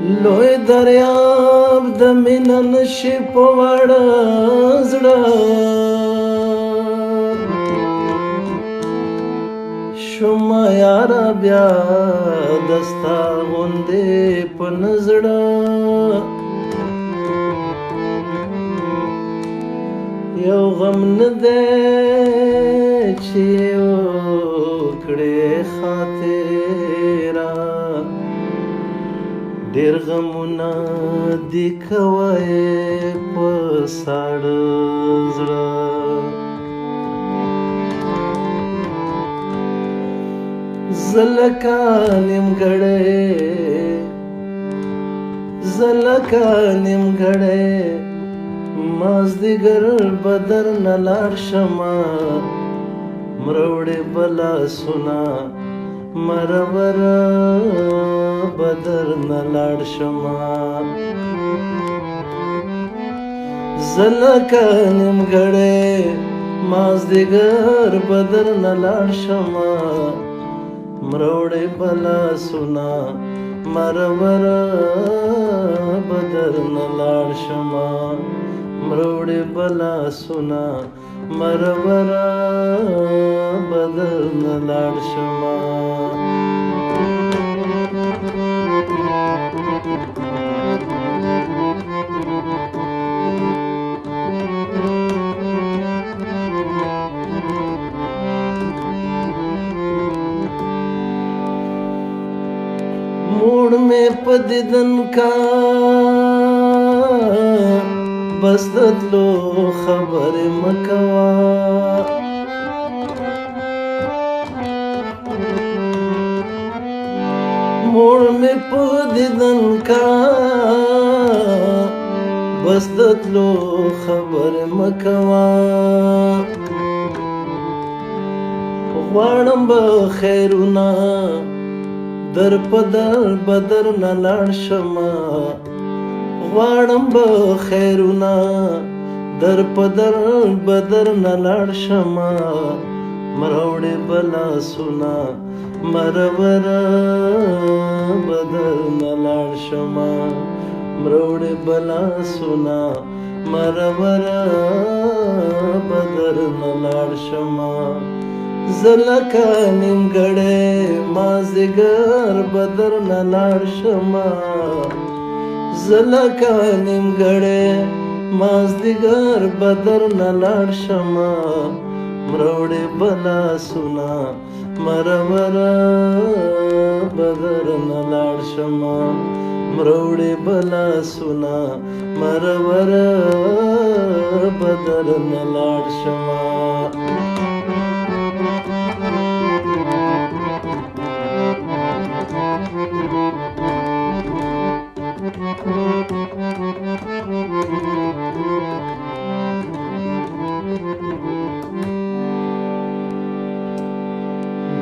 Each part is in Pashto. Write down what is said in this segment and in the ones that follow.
لوی دریاب د مینه نشي په وړه زړه شومه یاره بیا دستا غوندې په نزړه یو غم نه دی چې وکړې خاطره ډېر غمونه دي کوی په ساړه زړه زه لکه نیمګړی مازدیګر به درنه لاړ شمه مروړې به لاسونه مربره به درنه لاړ شمه زه لکه نیمګړی مازدیګر به درنه لاړ شمه مروړې به لاسونه مربره به درنه لاړ شمه مروړې به لاسونه مربره به درنه لاړ شمه موړ مې په دیدن کا بس د تلو خبرې مه کوه موړ مې په دیدن کا بس د تلو خبرې مه کوه غواړم به خیرونه در په در به درنه لاړ شمه غواړم به خیرونه در په در به درنه لاړ شمه مروړې به لاسونه مربره به درنه لاړ شمه مروړې به لاسونه مربره به درنه لاړ شمه زه لکه نیمګړی مازدیګر به درنه لاړ شمه زه لکه نیمګړی مازدیګر به درنه لاړ شمه مروړې به لاسونه مربره به درنه لاړ شمه مروړې به لاسونه مربره به درنه لاړ شمه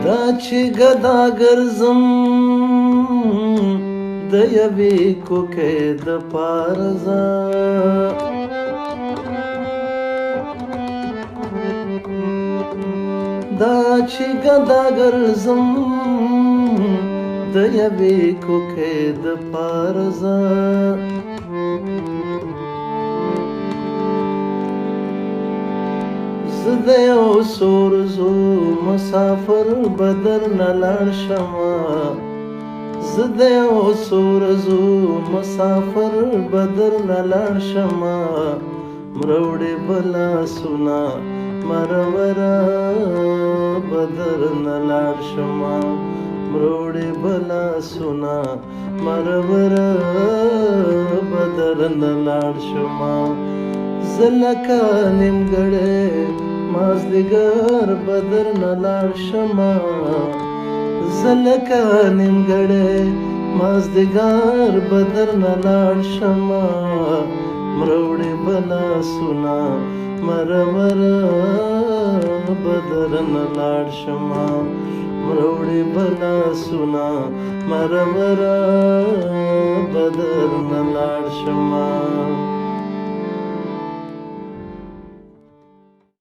دا چې ګدا ګرځم د یوې کوکې د پاره زه دا چې ګدا ګرځم د یوې کوکې د پاره زه زه د یو سورزو مسافر به درنه لاړ شمه زه د یو سورزو مسافر به درنه لاړ شمه مروړې به لاسونه مربره به درنه لاړ شمه مروړې به لاسونه مربره به درنه لاړ شمه زه لکه نیمګړی مازدیګر به درنه لاړ شمه زه لکه نیمګړی مازدیګر به درنه لاړ شمه مروړې به لاسونه مربره به درنه لاړ شمه مروړې به لاسونه مربره به درنه لاړ شمه